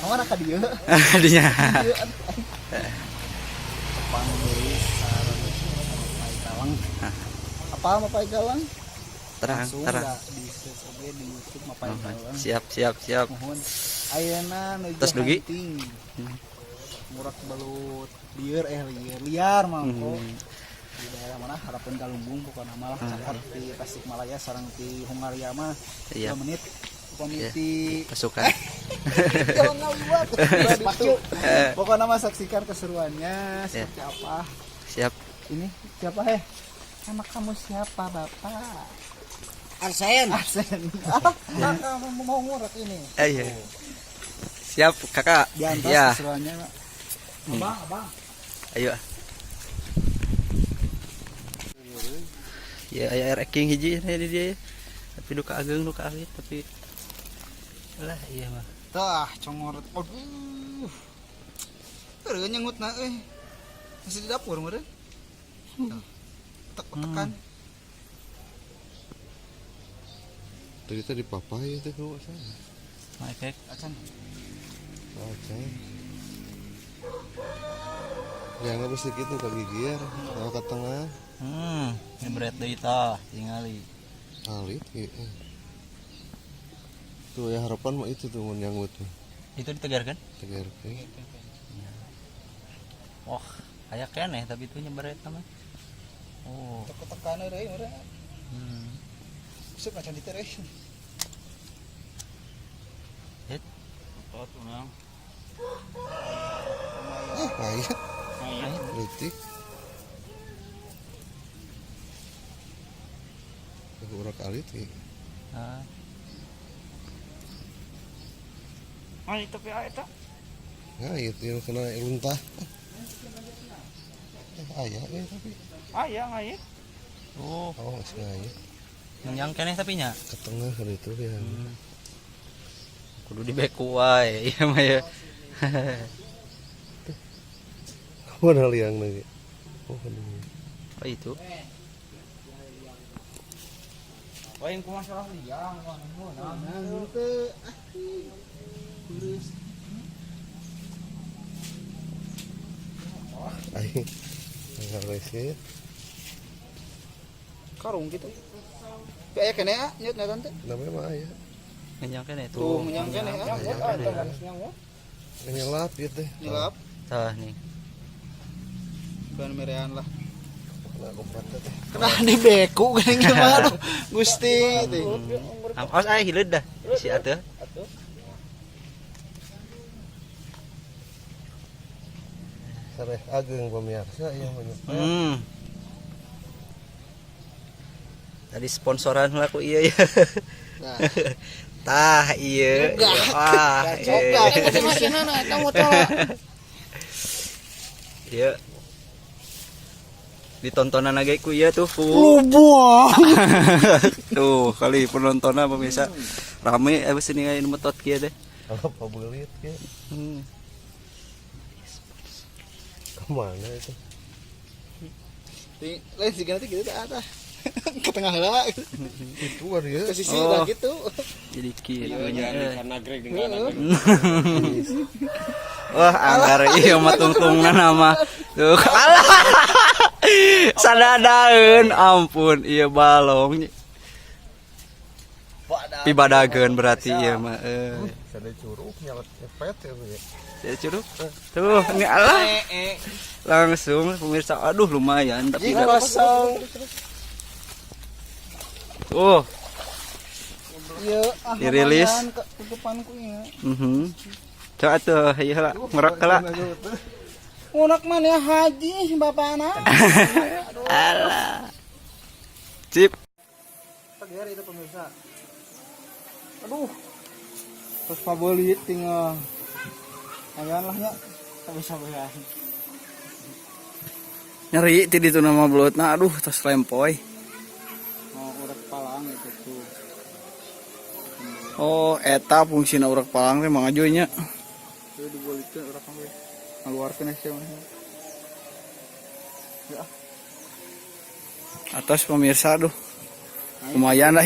Mana ka dieu? Dinya. Tepang deui sareng mapai galang. Apa mapai galang? Terang, Langsung terang. da di search oge di YouTube mapai galang. Siap. Mohon ayeuna nuju Tos dugi? hunting. Murak balut liar mangko. Di daerah mana harapan Galunggung pokokna mah cakap di Tasikmalaya sareng di Hungaria mah 2 Iya. menit pamit Iya. di Pasukan. jangan ngaliwat pokoknya mah saksikan keseruannya seperti apa. Siap. Ini siapa nama kamu siapa bapak? Arsen. Kamu mau ngurek ini Iya. Siap kakak. diantar Ya. keseruannya Pak. Abang Ayo. Ya air king hiji ini dia. Tapi duka ageng duka alit tapi lah iya mah. tah congorot aduh teu nyengutna masih di dapur meureun tekan Tadi tadi papai itu kalau nggak salah. Oke. acan Oke. Ya nggak mesti gitu ke gigier, tahu ke tengah, Ini berat deui tah tingali. alit gitu. Tuh ya harapan mah itu tuh mun nyanggut tuh. Itu ditegarkan? Tegar ke. Wah, aya keneh tapi itu nyebaret mah. Oh. tekan deui meureun sok acan ditereh Hit. Ayah, Ayo. politik. Urak alit gitu. Ah. Tapi eta. Nah itu kena luntah. Ayah tapi. Aya ngait. Oh, Oh masih ayah. yang keneh tapi nya. Ke tengah kali itu ya. Kudu dibeku wae ieu mah ya. Mana liang lagi? Oh aduh. Oh itu. oh yang ku masalah liang nah teh Ayah. Enggak resik. karung gitu kayak kene nyet nyet teh Namanya mah ayah. Ngenyang keneh tuh tuh. menyang kene Nyelap gitu. nyelap Tah nih. bukan merean lah Kena kompat teh. kena dibeku gini gimana Gusti teh Aos aya hileud dah. Si atuh. Sareh ageng pemirsa yang banyak. Tadi sponsoran laku iya ya. nah Tah iya. Wah. coba kamu tolak Iya. Ditontonan lagi ku iya tuh buang tuh kali penontonnya pemirsa rame abis ini ngain metot kia deh. Kalau pabelit ya. Kemana itu? lain sih nanti gitu ada ke tengah lah Itu kan ya. ke sisi lah gitu Jadi kia Karena Greg dengan wah anggar iya mah tungtungna nama tuh kalah sadadaeun ampun iya balong pibadageun berarti iya mah Ada curug nyalak nyepet ya Bu ya. saya curug tuh ini Allah langsung pemirsa aduh lumayan tapi jika kosong iya dirilis. tutupanku ya coba tuh iya lah ngerak lah unak mana haji bapak anak alah cip tegar itu pemirsa aduh terus pabelit tinggal ayan lah ya sabar-sabaran nyeri ti ditu nama belutna aduh tos lempoy mau urat palang itu tuh oh eta fungsina urak palang teh mangajoynya itu dibalikin urat kamu ngeluarkan sih ya atas pemirsa aduh lumayan lah